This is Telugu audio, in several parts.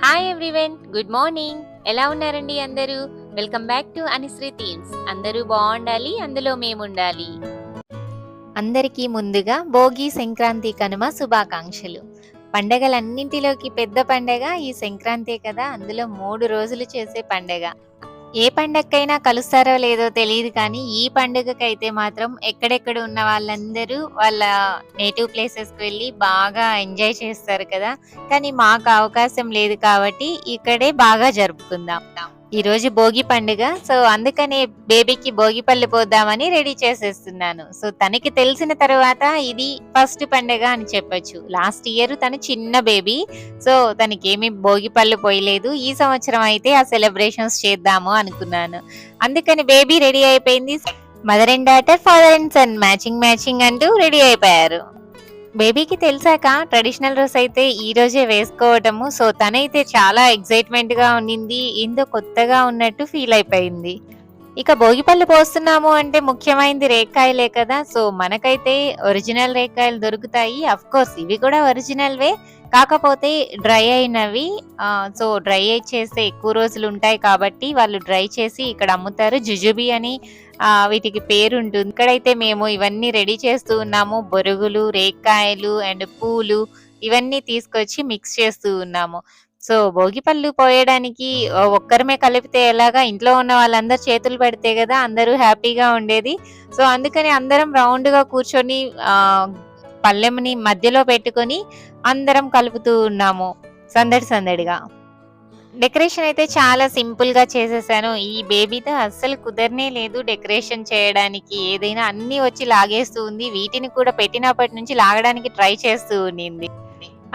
Hi everyone, good morning. ఎలా ఉన్నారండి అందరూ? Welcome back to Anusri themes. అందరూ బాగుండాలి, అందులో మేముండాలి. అందరికీ ముందుగా భోగి, సంక్రాంతి, కనుమ శుభాకాంక్షలు. పండగలన్నింటిలోకి పెద్ద పండగ ఈ సంక్రాంతే కదా. అందులో 3 రోజులు చేసే పండగ. ఏ పండగకైనా కలుస్తారో లేదో తెలియదు కానీ ఈ పండుగకైతే మాత్రం ఎక్కడెక్కడ ఉన్న వాళ్ళందరూ వాళ్ళ నేటివ్ ప్లేసెస్కి వెళ్ళి బాగా ఎంజాయ్ చేస్తారు కదా. కానీ మాకు అవకాశం లేదు కాబట్టి ఇక్కడే బాగా జరుపుకుందాం. ఈ రోజు భోగి పండుగ, సో అందుకనే బేబీకి భోగి పళ్ళు పోద్దామని రెడీ చేసేస్తున్నాను. సో తనకి తెలిసిన తర్వాత ఇది ఫస్ట్ పండుగ అని చెప్పొచ్చు. లాస్ట్ ఇయర్ తను చిన్న బేబీ, సో తనకి ఏమి భోగి పళ్ళు పోయలేదు. ఈ సంవత్సరం అయితే ఆ సెలబ్రేషన్స్ చేద్దాము అనుకున్నాను. అందుకని బేబీ రెడీ అయిపోయింది. Mother and daughter, father and son matching అంటూ రెడీ అయిపోయారు. బేబీకి తెలిసాక ట్రెడిషనల్ డ్రెస్ అయితే ఈ రోజే వేసుకోవటము. సో తనైతే చాలా ఎక్సైట్మెంట్ గా ఉన్నింది, ఏందో కొత్తగా ఉన్నట్టు ఫీల్ అయిపోయింది. ఇక భోగిపళ్ళు పోస్తున్నాము అంటే ముఖ్యమైనది రేక్కాయలే కదా. సో మనకైతే ఒరిజినల్ రేక్కాయలు దొరుకుతాయి. అఫ్ కోర్స్ ఇవి కూడా ఒరిజినల్వే, కాకపోతే డ్రై అయినవి. సో డ్రై చేస్తే ఎక్కువ రోజులు ఉంటాయి కాబట్టి వాళ్ళు డ్రై చేసి ఇక్కడ అమ్ముతారు. జుజుబి అని వీటికి పేరు ఉంటుంది. ఇక్కడైతే మేము ఇవన్నీ రెడీ చేస్తూ ఉన్నాము. బొరుగులు, రేక్కాయలు అండ్ పూలు ఇవన్నీ తీసుకొచ్చి మిక్స్ చేస్తూ ఉన్నాము. సో భోగిపళ్ళు పోయడానికి ఒక్కరమే కలిపితే ఎలాగా, ఇంట్లో ఉన్న వాళ్ళందరూ చేతులు పెడితే కదా అందరూ హ్యాపీగా ఉండేది. సో అందుకని అందరం రౌండ్ గా కూర్చొని పళ్ళెంని మధ్యలో పెట్టుకొని అందరం కలుపుతూ ఉన్నాము సందడిగా. డెకరేషన్ అయితే చాలా సింపుల్ గా చేసేసాను. ఈ బేబీతో అస్సలు కుదరనే లేదు డెకరేషన్ చేయడానికి. ఏదైనా అన్ని వచ్చి లాగేస్తూ ఉంది. వీటిని కూడా పెట్టినప్పటి నుంచి లాగడానికి ట్రై చేస్తూ ఉండింది.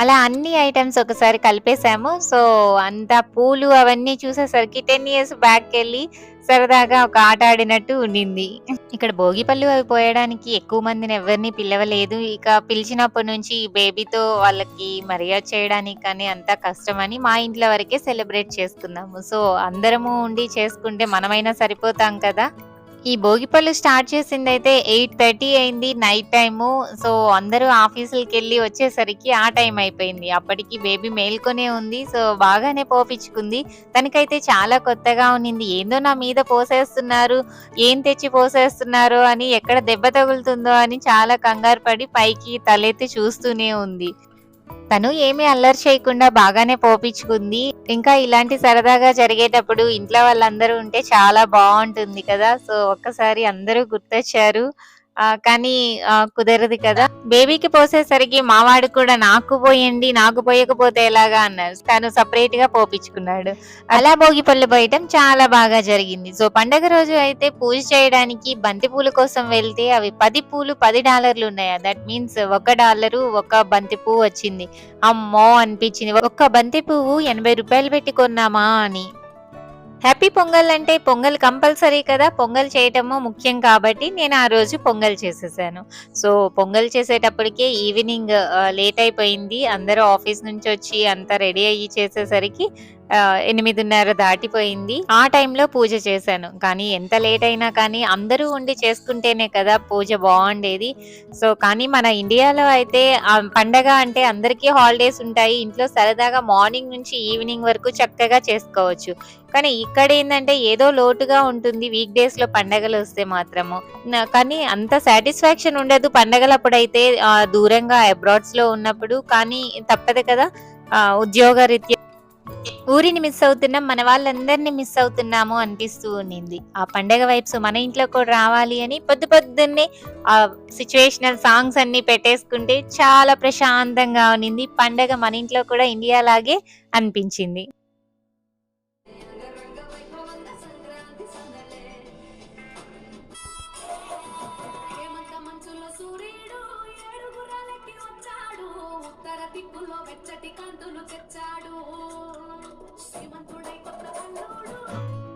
అలా అన్ని ఐటమ్స్ ఒకసారి కలిపేసాము. సో అంతా పూలు అవన్నీ చూసేసరికి 10 years బ్యాక్ వెళ్ళి సరదాగా ఒక ఆట ఆడినట్టు ఉండింది. ఇక్కడ భోగిపళ్ళు అవి పోయడానికి ఎక్కువ మందిని ఎవరిని పిలవలేదు. ఇక పిలిచినప్పటి నుంచి బేబీతో వాళ్ళకి మర్యాద చేయడానికి కానీ అంతా కష్టమని మా ఇంట్లో వరకే సెలబ్రేట్ చేసుకున్నాము. సో అందరము ఉండి చేసుకుంటే మనమైనా సరిపోతాం కదా. ఈ భోగిపళ్ళు స్టార్ట్ చేసింది అయితే 8:30 అయింది నైట్ టైము. సో అందరూ ఆఫీసులకి వెళ్ళి వచ్చేసరికి ఆ టైం అయిపోయింది. అప్పటికి బేబీ మేల్కొనే ఉంది. సో బాగానే పోపించుకుంది. తనకైతే చాలా కొత్తగా ఉన్నింది. ఏందో నా మీద పోసేస్తున్నారు, ఏం తెచ్చి పోసేస్తున్నారు అని, ఎక్కడ దెబ్బ తగులుతుందో అని చాలా కంగారు పడి పైకి తలెత్తి చూస్తూనే ఉంది. తను ఏమీ అల్లరి చేయకుండా బాగానే పోపించుకుంది. ఇంకా ఇలాంటి సరదాగా జరిగేటప్పుడు ఇంట్లో వాళ్ళందరూ ఉంటే చాలా బాగుంటుంది కదా. సో ఒక్కసారి అందరూ గుర్తొచ్చారు. కానీ కుదరదు కదా. బేబీకి పోసేసరికి మావాడు కూడా నాకు పోయండి, నాకు పోయకపోతే ఎలాగా అన్నారు. తను సపరేట్ గా పోపించుకున్నాడు. అలా భోగి పళ్ళు పోయటం చాలా బాగా జరిగింది. సో పండగ రోజు అయితే పూజ చేయడానికి బంతి పూల కోసం వెళ్తే అవి 10 పూలు $10 ఉన్నాయి. దట్ మీన్స్ $1 ఒక బంతి పువ్వు వచ్చింది. అమ్మో అనిపించింది. ఒక్క బంతి పువ్వు $80 పెట్టి కొన్నామా అని. హ్యాపీ పొంగల్ అంటే పొంగల్ కంపల్సరీ కదా. పొంగల్ చేయటము ముఖ్యం కాబట్టి నేను ఆ రోజు పొంగల్ చేసేసాను. సో పొంగల్ చేసేటప్పటికే ఈవినింగ్ లేట్ అయిపోయింది. అందరూ ఆఫీస్ నుంచి వచ్చి అంతా రెడీ అయ్యి చేసేసరికి 8:30 దాటిపోయింది. ఆ టైంలో పూజ చేశాను. కానీ ఎంత లేట్ అయినా కానీ అందరూ ఉండి చేసుకుంటేనే కదా పూజ బాగుండేది. సో కానీ మన ఇండియాలో అయితే పండగ అంటే అందరికీ హాలిడేస్ ఉంటాయి. ఇంట్లో సరదాగా మార్నింగ్ నుంచి ఈవినింగ్ వరకు చక్కగా చేసుకోవచ్చు. కానీ ఇక్కడ ఏంటంటే ఏదో లోటుగా ఉంటుంది వీక్ డేస్ లో పండగలు వస్తే మాత్రము. కానీ అంత సాటిస్ఫాక్షన్ ఉండదు పండగలప్పుడైతే, దూరంగా అబ్రాడ్స్ లో ఉన్నప్పుడు. కానీ తప్పదు కదా, ఉద్యోగ రీత్యా ఊరిని మిస్ అవుతున్నాం, మన వాళ్ళందరినీ మిస్ అవుతున్నాము అనిపిస్తూ ఉన్నింది. ఆ పండగ వైబ్స్ మన ఇంట్లో కూడా రావాలి అని పొద్దున్నే ఆ సిచ్యువేషనల్ సాంగ్స్ అన్ని పెట్టేసుకుంటే చాలా ప్రశాంతంగా ఉన్నింది. పండగ మన ఇంట్లో కూడా ఇండియా లాగే అనిపించింది.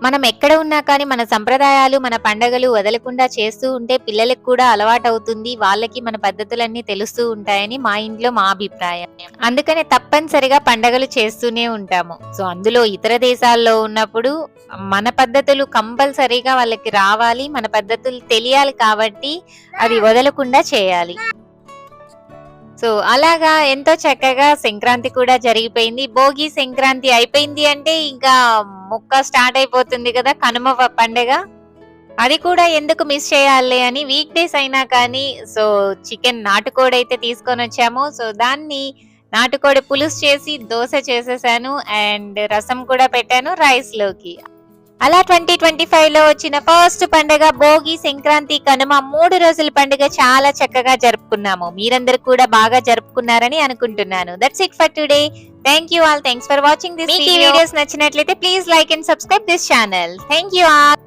మనం ఎక్కడ ఉన్నా కానీ మన సంప్రదాయాలు, మన పండగలు వదలకుండా చేస్తూ ఉంటే పిల్లలకు కూడా అలవాటు అవుతుంది. వాళ్ళకి మన పద్ధతులన్నీ తెలుస్తూ ఉంటాయని మా ఇంట్లో మా అభిప్రాయం. అందుకనే తప్పనిసరిగా పండగలు చేస్తూనే ఉంటాము. సో అందులో ఇతర దేశాల్లో ఉన్నప్పుడు మన పద్ధతులు కంపల్సరీగా వాళ్ళకి రావాలి, మన పద్ధతులు తెలియాలి కాబట్టి అది వదలకుండా చేయాలి. సో అలాగా ఎంతో చక్కగా సంక్రాంతి కూడా జరిగిపోయింది. భోగి సంక్రాంతి అయిపోయింది అంటే ఇంకా ముక్క స్టార్ట్ అయిపోతుంది కదా కనుమ పండగ. అది కూడా ఎందుకు మిస్ చేయాలి అని వీక్ డేస్ అయినా కానీ సో చికెన్ నాటుకోడి అయితే తీసుకొని వచ్చాము. సో దాన్ని నాటుకోడి పులుసు చేసి దోస చేసేసాను అండ్ రసం కూడా పెట్టాను రైస్ లోకి. అలా 2025లో వచ్చిన ఫస్ట్ పండుగ భోగి, సంక్రాంతి, కనుమ 3 రోజుల పండుగ చాలా చక్కగా జరుపుకున్నాము. మీరందరూ కూడా బాగా జరుపుకున్నారని అనుకుంటున్నాను. That's it for today. Thank you all. Thanks for watching this video. మీకు ఈ వీడియోస్ నచ్చినట్లయితే please like and subscribe this channel. Thank you all.